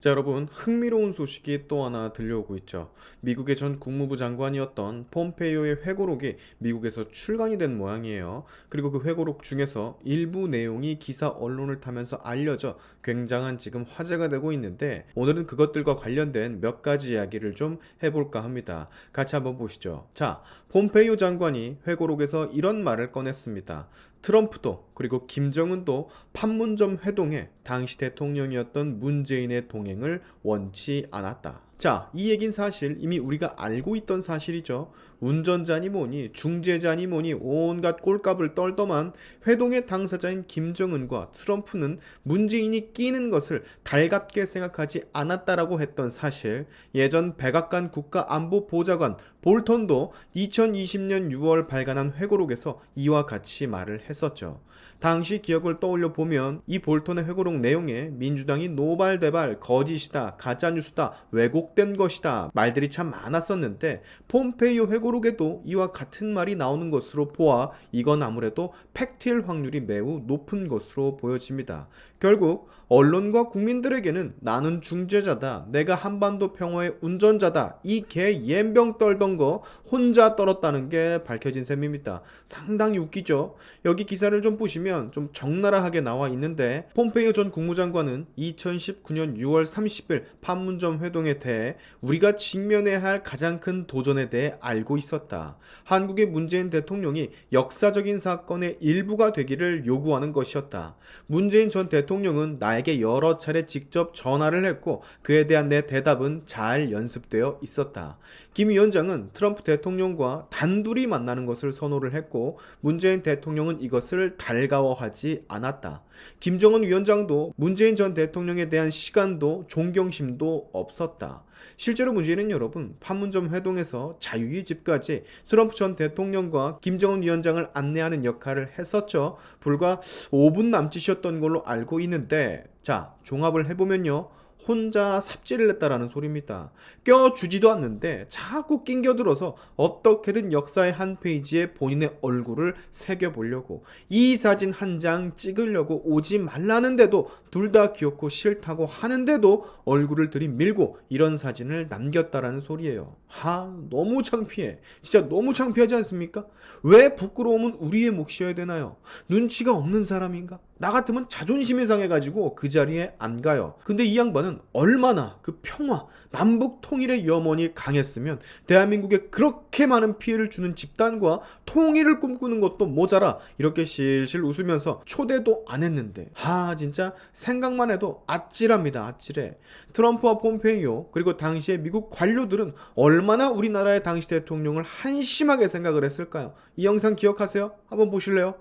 자, 여러분, 흥미로운 소식이 또 하나 들려오고 있죠. 미국의 전 국무부 장관이었던 폼페이오의 회고록이 미국에서 출간이 된 모양이에요. 그리고 그 회고록 중에서 일부 내용이 기사 언론을 타면서 알려져 굉장한 지금 화제가 되고 있는데, 오늘은 그것들과 관련된 몇 가지 이야기를 좀 해볼까 합니다. 같이 한번 보시죠. 자, 폼페이오 장관이 회고록에서 이런 말을 꺼냈습니다. 트럼프도 그리고 김정은도 판문점 회동에 당시 대통령이었던 문재인의 동행을 원치 않았다. 자, 이 얘긴 사실 이미 우리가 알고 있던 사실이죠. 운전자니 뭐니 중재자니 뭐니 온갖 꼴값을 떨더만 회동의 당사자인 김정은과 트럼프는 문재인이 끼는 것을 달갑게 생각하지 않았다라고 했던 사실, 예전 백악관 국가안보보좌관 볼턴도 2020년 6월 발간한 회고록에서 이와 같이 말을 했었죠. 당시 기억을 떠올려 보면 이 볼턴의 회고록 내용에 민주당이 노발대발 거짓이다, 가짜뉴스다, 왜곡된 것이다 말들이 참 많았었는데, 폼페이오 회고록에도 이와 같은 말이 나오는 것으로 보아 이건 아무래도 팩트일 확률이 매우 높은 것으로 보여집니다. 결국 언론과 국민들에게는 나는 중재자다, 내가 한반도 평화의 운전자다, 이 개 옌병 떨던 거 혼자 떨었다는 게 밝혀진 셈입니다. 상당히 웃기죠. 여기 기사를 좀 보시면 좀 적나라하게 나와 있는데, 폼페이오 전 국무장관은 2019년 6월 30일 판문점 회동에 대해 우리가 직면해야 할 가장 큰 도전에 대해 알고 있었다. 한국의 문재인 대통령이 역사적인 사건의 일부가 되기를 요구하는 것이었다. 문재인 전 대통령은 나에게 여러 차례 직접 전화를 했고 그에 대한 내 대답은 잘 연습되어 있었다. 김 위원장은 트럼프 대통령과 단둘이 만나는 것을 선호를 했고 문재인 대통령은 이것을 달가워하지 않았다. 김정은 위원장도 문재인 전 대통령에 대한 시간도 존경심도 없었다. 실제로 문재인은 여러분 판문점 회동에서 자유의 집까지 트럼프 전 대통령과 김정은 위원장을 안내하는 역할을 했었죠. 불과 5분 남짓이었던 걸로 알고 있는데, 자, 종합을 해보면요, 혼자 삽질을 했다라는 소리입니다. 껴주지도 않는데 자꾸 낑겨들어서 어떻게든 역사의 한 페이지에 본인의 얼굴을 새겨보려고, 이 사진 한 장 찍으려고 오지 말라는데도 둘 다 귀엽고 싫다고 하는데도 얼굴을 들이밀고 이런 사진을 남겼다라는 소리예요. 너무 창피해. 진짜 너무 창피하지 않습니까? 왜 부끄러움은 우리의 몫이어야 되나요? 눈치가 없는 사람인가? 나 같으면 자존심이 상해가지고 그 자리에 안 가요. 근데 이 양반은 얼마나 그 평화, 남북 통일의 염원이 강했으면 대한민국에 그렇게 많은 피해를 주는 집단과 통일을 꿈꾸는 것도 모자라 이렇게 실실 웃으면서 초대도 안 했는데, 진짜 생각만 해도 아찔합니다. 아찔해. 트럼프와 폼페이오 그리고 당시의 미국 관료들은 얼마나 우리나라의 당시 대통령을 한심하게 생각을 했을까요? 이 영상 기억하세요? 한번 보실래요?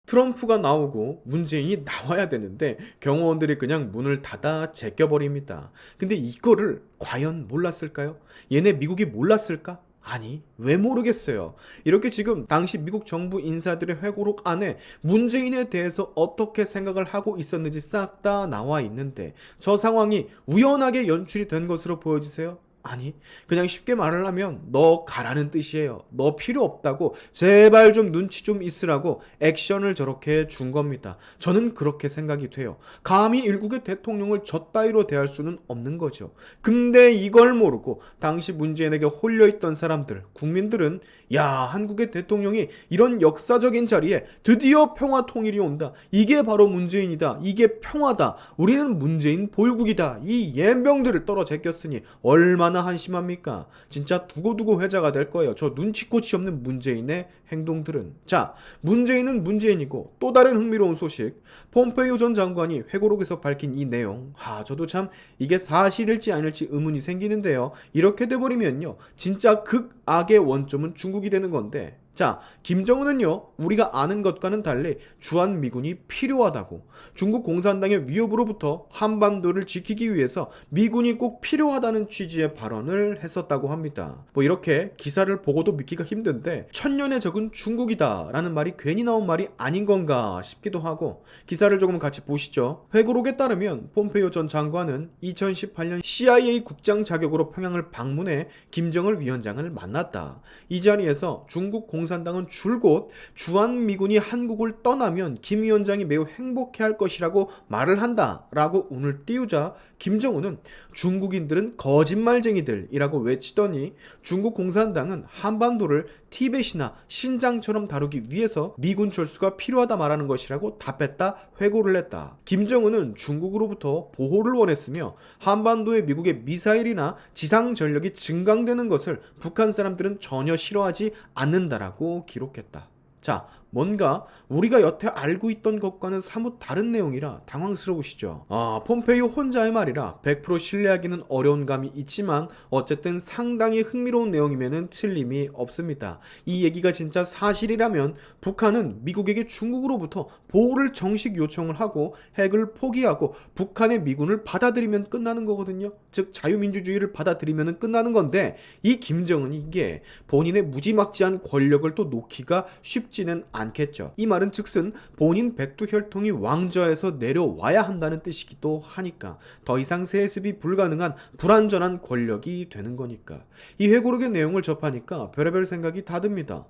트럼프가 나오고 문재인이 나와야 되는데 경호원들이 그냥 문을 닫아 제껴버립니다. 근데 이거를 과연 몰랐을까요? 얘네 미국이 몰랐을까? 아니, 왜 모르겠어요. 이렇게 지금 당시 미국 정부 인사들의 회고록 안에 문재인에 대해서 어떻게 생각을 하고 있었는지 싹 다 나와 있는데, 저 상황이 우연하게 연출이 된 것으로 보여지세요? 아니, 그냥 쉽게 말을 하면 너 가라는 뜻이에요. 너 필요 없다고, 제발 좀 눈치 좀 있으라고 액션을 저렇게 준 겁니다. 저는 그렇게 생각이 돼요. 감히 일국의 대통령을 저 따위로 대할 수는 없는 거죠. 근데 이걸 모르고 당시 문재인에게 홀려있던 사람들, 국민들은 야, 한국의 대통령이 이런 역사적인 자리에 드디어 평화 통일이 온다, 이게 바로 문재인이다, 이게 평화다, 우리는 문재인 보유국이다, 이 옌병들을 떨어 제꼈으니 얼마나 한심합니까? 진짜 두고두고 회자가 될 거예요. 저 눈치코치 없는 문재인의 행동들은. 자, 문재인은 문재인이고, 또 다른 흥미로운 소식, 폼페이오 전 장관이 회고록에서 밝힌 이 내용, 저도 참 이게 사실일지 아닐지 의문이 생기는데요. 이렇게 돼버리면요, 진짜 극악의 원점은 중국이 되는 건데, 자, 김정은은요, 우리가 아는 것과는 달리 주한미군이 필요하다고, 중국 공산당의 위협으로부터 한반도를 지키기 위해서 미군이 꼭 필요하다는 취지의 발언을 했었다고 합니다. 이렇게 기사를 보고도 믿기가 힘든데, 천년에 적은 중국이다 라는 말이 괜히 나온 말이 아닌 건가 싶기도 하고, 기사를 조금 같이 보시죠. 회고록에 따르면 폼페이오 전 장관은 2018년 CIA 국장 자격으로 평양을 방문해 김정일 위원장을 만났다. 이 자리에서 중국 공산당은 줄곧 주한미군이 한국을 떠나면 김 위원장이 매우 행복해할 것이라고 말을 한다라고 운을 띄우자 김정은은 중국인들은 거짓말쟁이들이라고 외치더니 중국 공산당은 한반도를 티벳이나 신장처럼 다루기 위해서 미군 철수가 필요하다 말하는 것이라고 답했다, 회고를 했다. 김정은은 중국으로부터 보호를 원했으며 한반도에 미국의 미사일이나 지상 전력이 증강되는 것을 북한 사람들은 전혀 싫어하지 않는다라고 기록했다. 자, 뭔가 우리가 여태 알고 있던 것과는 사뭇 다른 내용이라 당황스러우시죠? 폼페이오 혼자의 말이라 100% 신뢰하기는 어려운 감이 있지만 어쨌든 상당히 흥미로운 내용이면은 틀림이 없습니다. 이 얘기가 진짜 사실이라면 북한은 미국에게 중국으로부터 보호를 정식 요청을 하고 핵을 포기하고 북한의 미군을 받아들이면 끝나는 거거든요. 즉 자유민주주의를 받아들이면 끝나는 건데 이 김정은이 이게 본인의 무지막지한 권력을 또 놓기가 쉽지는 않겠죠. 이 말은 즉슨 본인 백두혈통이 왕좌에서 내려와야 한다는 뜻이기도 하니까 더 이상 세습이 불가능한 불완전한 권력이 되는 거니까. 이 회고록의 내용을 접하니까 별의별 생각이 다 듭니다.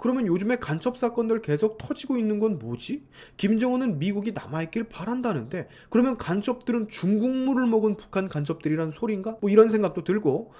그러면 요즘에 간첩 사건들 계속 터지고 있는 건 뭐지? 김정은은 미국이 남아있길 바란다는데 그러면 간첩들은 중국물을 먹은 북한 간첩들이란 소린가? 뭐 이런 생각도 들고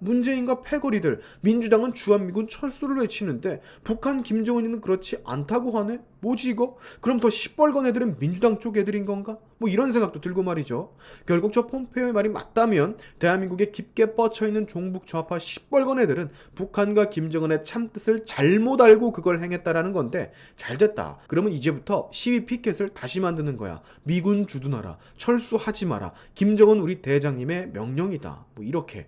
문재인과 패거리들 민주당은 주한미군 철수를 외치는데 북한 김정은이는 그렇지 않다고 하네? 뭐지 이거? 그럼 더 시뻘건 애들은 민주당 쪽 애들인 건가? 뭐 이런 생각도 들고 말이죠. 결국 저 폼페이오의 말이 맞다면 대한민국에 깊게 뻗쳐있는 종북 좌파 시뻘건 애들은 북한과 김정은의 참뜻을 잘못 알고 그걸 행했다라는 건데 잘됐다. 그러면 이제부터 시위 피켓을 다시 만드는 거야. 미군 주둔하라. 철수하지 마라. 김정은 우리 대장님의 명령이다. 뭐 이렇게.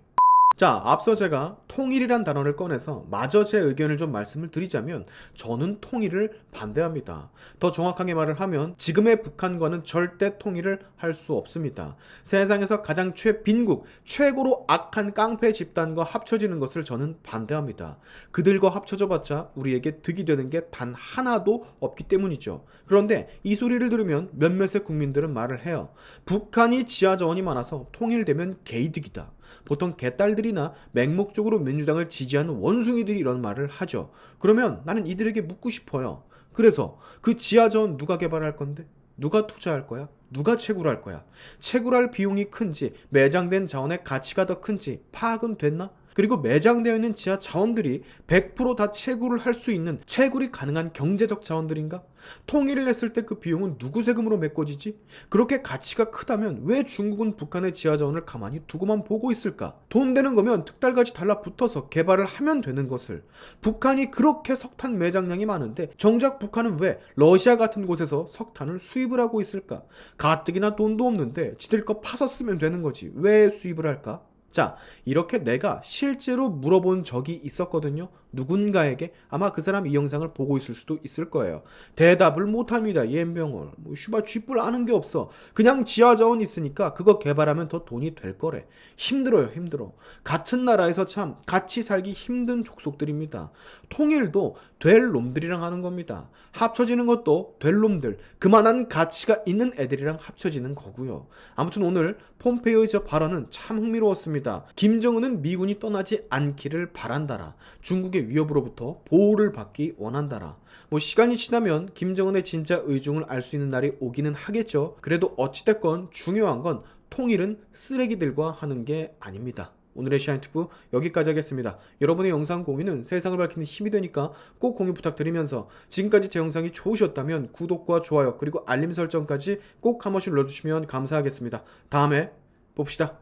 자, 앞서 제가 통일이란 단어를 꺼내서 마저 제 의견을 좀 말씀을 드리자면 저는 통일을 반대합니다. 더 정확하게 말을 하면 지금의 북한과는 절대 통일을 할 수 없습니다. 세상에서 가장 최빈국, 최고로 악한 깡패 집단과 합쳐지는 것을 저는 반대합니다. 그들과 합쳐져 봤자 우리에게 득이 되는 게 단 하나도 없기 때문이죠. 그런데 이 소리를 들으면 몇몇의 국민들은 말을 해요. 북한이 지하자원이 많아서 통일되면 개이득이다. 보통 개딸들이나 맹목적으로 민주당을 지지하는 원숭이들이 이런 말을 하죠. 그러면 나는 이들에게 묻고 싶어요. 그래서 그 지하자원 누가 개발할 건데? 누가 투자할 거야? 누가 채굴할 거야? 채굴할 비용이 큰지 매장된 자원의 가치가 더 큰지 파악은 됐나? 그리고 매장되어 있는 지하 자원들이 100%다 채굴을 할 수 있는 채굴이 가능한 경제적 자원들인가? 통일을 했을 때 그 비용은 누구 세금으로 메꿔지지? 그렇게 가치가 크다면 왜 중국은 북한의 지하 자원을 가만히 두고만 보고 있을까? 돈 되는 거면 특달같이 달라붙어서 개발을 하면 되는 것을. 북한이 그렇게 석탄 매장량이 많은데 정작 북한은 왜 러시아 같은 곳에서 석탄을 수입을 하고 있을까? 가뜩이나 돈도 없는데 지들 거 파서 쓰면 되는 거지. 왜 수입을 할까? 자, 이렇게 내가 실제로 물어본 적이 있었거든요. 누군가에게. 아마 그 사람 이 영상을 보고 있을 수도 있을 거예요. 대답을 못합니다. 옌병을. 슈바 쥐뿔 아는 게 없어. 그냥 지하자원 있으니까 그거 개발하면 더 돈이 될 거래. 힘들어요. 힘들어. 같은 나라에서 참 같이 살기 힘든 족속들입니다. 통일도 될 놈들이랑 하는 겁니다. 합쳐지는 것도 될 놈들, 그만한 가치가 있는 애들이랑 합쳐지는 거고요. 아무튼 오늘 폼페이오의 저 발언은 참 흥미로웠습니다. 김정은은 미군이 떠나지 않기를 바란다라. 중국의 위협으로부터 보호를 받기 원한다라. 뭐 시간이 지나면 김정은의 진짜 의중을 알 수 있는 날이 오기는 하겠죠. 그래도 어찌됐건 중요한 건 통일은 쓰레기들과 하는 게 아닙니다. 오늘의 시안튜브 여기까지 하겠습니다. 여러분의 영상 공유는 세상을 밝히는 힘이 되니까 꼭 공유 부탁드리면서 지금까지 제 영상이 좋으셨다면 구독과 좋아요 그리고 알림 설정까지 꼭 한 번씩 눌러주시면 감사하겠습니다. 다음에 봅시다.